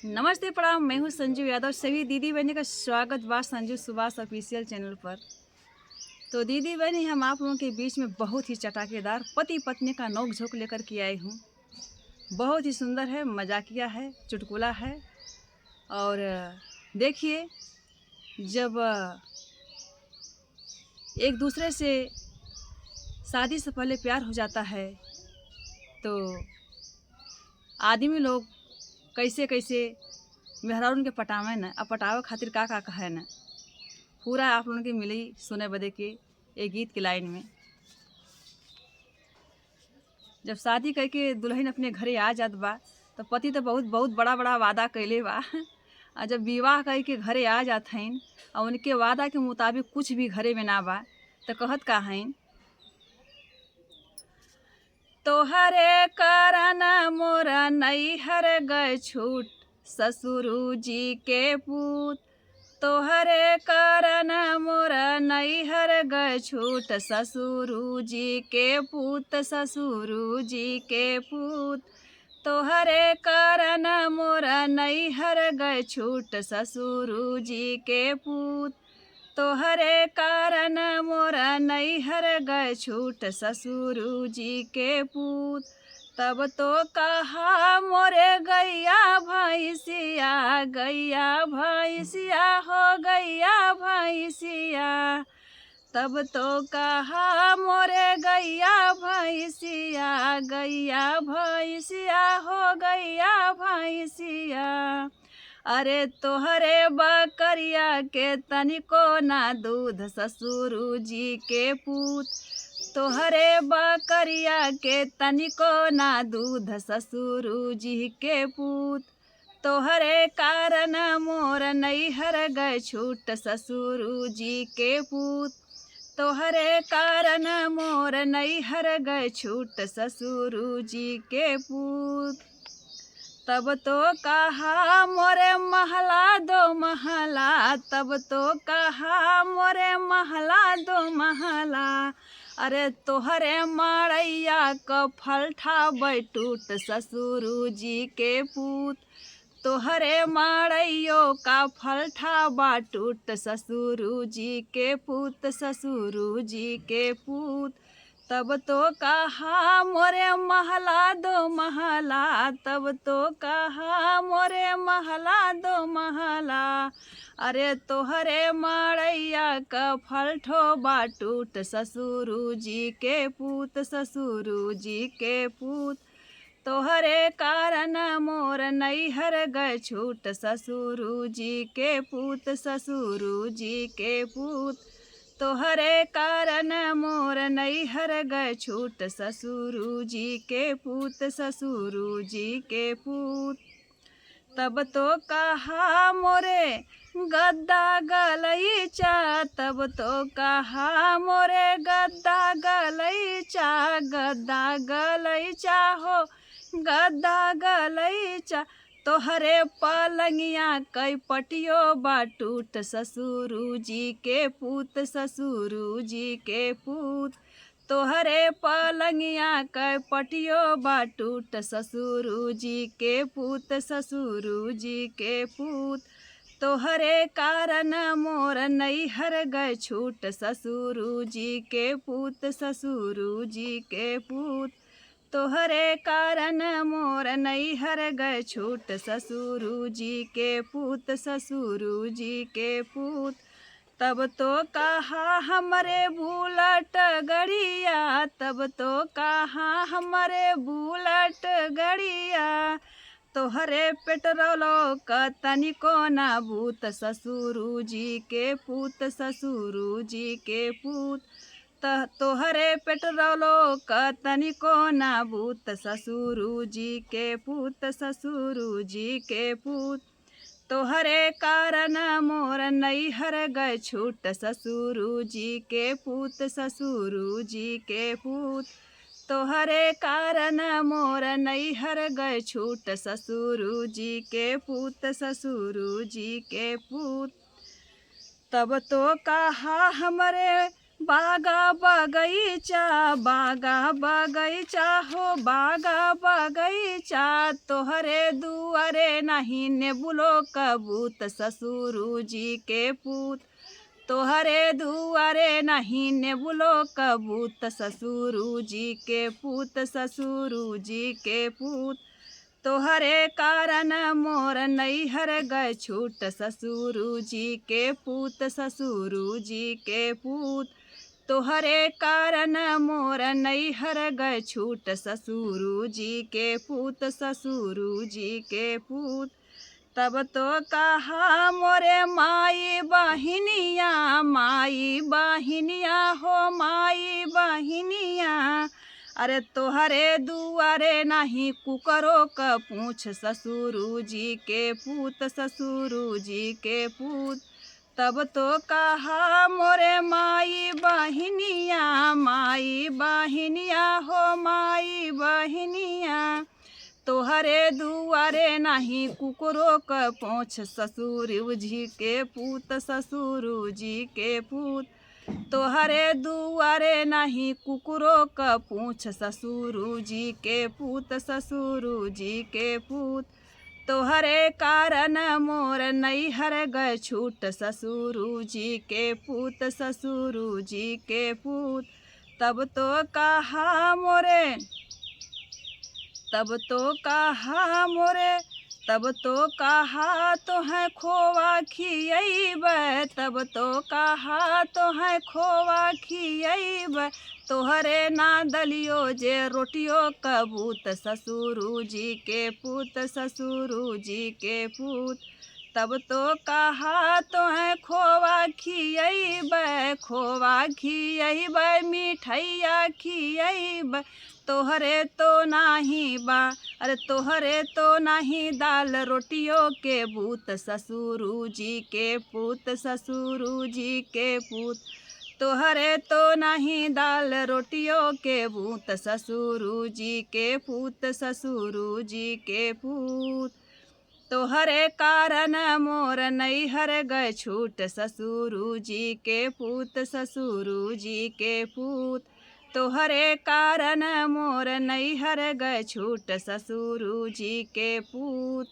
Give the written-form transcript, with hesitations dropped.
नमस्ते प्रणाम। मैं हूँ संजू यादव। सभी दीदी बहनी का स्वागत बा संजू सुभाष ऑफिशियल चैनल पर। तो दीदी बहनी, हम आप लोगों के बीच में बहुत ही चटाकेदार पति पत्नी का नोक झोंक लेकर के आई हूँ। बहुत ही सुंदर है, मजाकिया है, चुटकुला है। और देखिए, जब एक दूसरे से शादी से पहले प्यार हो जाता है तो आदमी लोग कैसे कैसे मेहरारून के पटावे न, अब पटावे खातिर का कहे न, पूरा आप लोगों के मिली सुने बदे के एक गीत की लाइन में। जब शादी करके दुल्हन अपने घरे आ जात बा तो पति तो बहुत बहुत बड़ा बड़ा वादा कैले बा और जब विवाह करके घरे आ जात हइन और उनके वादा के मुताबिक कुछ भी घरे में ना बा तो कहत का हइन, तोहरे कारण मोरा नैहर गए छूट ससुरु जी के पूत। तोहरे कारण मोरा नैहर गए छूट ससुरु जी के पूत, ससुरु जी के पूत। तोहरे कारण मोरा नैहर गए छूट ससुरु जी के पूत। तोहरे कारण मोरा नैहर गए छूट ससुरु जी के पूत। तब तो कहा मोरे गैया भैंसिया, गैया भैंसिया हो गैया भैंसिया। तब तो कहा मोरे गैया भैंसिया, गैया भैंसिया हो गैया भैंसिया। अरे तोहरे बकरिया के तनिको ना दूध ससुरु जी के पूत। तोहरे बकरिया के तनिको ना दूध ससुरु जी के पूत। तोहरे कारण मोर नैहर गए छूट ससुरु जी के पूत। तोहरे कारण मोर नैहर गए छूट ससुरु जी के पूत। तब तो कहा मोरे महला दो महला, तब तो कहा मोरे महला दो महला। अरे तोहरे माड़ैया क फलठा बैटूट ससुरु जी के पूत। तोहरे माड़ैयो का फलठा बाटूट ससुरु जी के पूत, ससुरु जी के पूत। तब तो कहा मोरे महला दो महला, तब तो कहा मोरे महला दो महला। अरे तोहरे माड़ैया का फलठो बाटूट ससुरु जी के पूत, ससुरु जी के पूत। तोहरे कारण मोर नैहर गए छूट ससुरु जी के पूत, ससुरु जी के पूत। तोहरे कारण मोर नैहर गए छूट ससुरु जी के पूत, ससुरु जी के पूत। तब तो कहा मोरे गद्दा गलैचा, तब तो कहा मोरे गद्दा गलैचा, गद्दा गलैचा हो गद्दा गलैचा। तोहरे पलंगिया कई पटियो बाटूट ससुरु जी के पूत, ससुरु जी के पूत। तोहरे पलंगिया कई पटियो बाटूट ससुरु जी के पूत, ससुरु जी के पूत। तोहरे कारण मोर नैहर गए छूट ससुरु जी के पूत, ससुरु जी के पूत। तोहरे कारण मोर नैहर गए छूट ससुरु जी के पूत, ससुरु जी के पूत। तब तो कहा हमरे बुलट गड़िया, तब तो कहा हमरे बुलट गड़िया। तोहरे पेट्रोलो का तनिको ना भूत ससुरु जी के पूत, ससुरु जी के पूत। तोहरे पेट्रोलो का तनिको ना भूत ससुरु जी के पूत, ससुरु जी के पूत। तोहरे कारण मोर नैहर गए छूट ससुरु जी के पूत, ससुरु जी के पूत। तोहरे कारण मोर नैहर गए छूट ससुरु जी के पूत, ससुरु जी के पूत। तब तो कहा हमरे बागा बगैचा हो बागा बगैचा, तोहरे दुआरे नहीं नेबुलो कबूत, ससुरु जी के पूत। तोहरे दुआरे नहीं नेबुलो कबूत, ससुरु जी के पूत, ससुरु जी के पूत। तोहरे कारण मोर नैहर गए छूट, ससुरु जी के पूत, ससुरु जी के पूत। तोहरे कारण मोर नैहर गए छूट, ससुरु जी के पूत, ससुरु जी के पूत। तब तो कहा मोरे माई बहिनिया हो माई बहिनिया, अरे तोहरे दुआरे नहीं कुकरो का पूछ, ससुरु जी के पूत, ससुरु जी के पूत। तब तो कहा मोरे माई बहिनिया हो माई बहिनिया, तोहरे दुआरे नहीं कुकरो का पूछ, ससुरु जी के पूत, ससुरु जी के पूत। तोहरे दुआरे नहीं कुकरो का पूछ, ससुरु जी के पूत, ससुरु जी के पूत। तोहरे कारण मोर नैहर गए छूट, ससुरु जी के पूत, ससुरु जी के पूत। तब तो कहा मोरे तब तो कहा तो है खोवा खियैब, तब तो कहा तो है खोवा खियैब, तोहरे ना दलियो जे रोटियो कबूत, ससुरु जी के पूत, ससुरु जी के पूत। तब तो कहा तो है खोवा खियैब मिठैया खियैब, तोहरे तो नाही बा, अरे तोहरे तो नाही दाल रोटियों के भूत, ससुरु जी के पूत, ससुरु जी के पूत। तोहरे तो नहीं दाल रोटियों के भूत, ससुरु जी के पूत, ससुरु जी के पूत। तोहरे कारण मोर नैहर गए छूट, ससुरु जी के पूत, ससुरु जी के पूत। तोहरे कारण मोर नैहर गए छूट, ससुरु जी के पूत।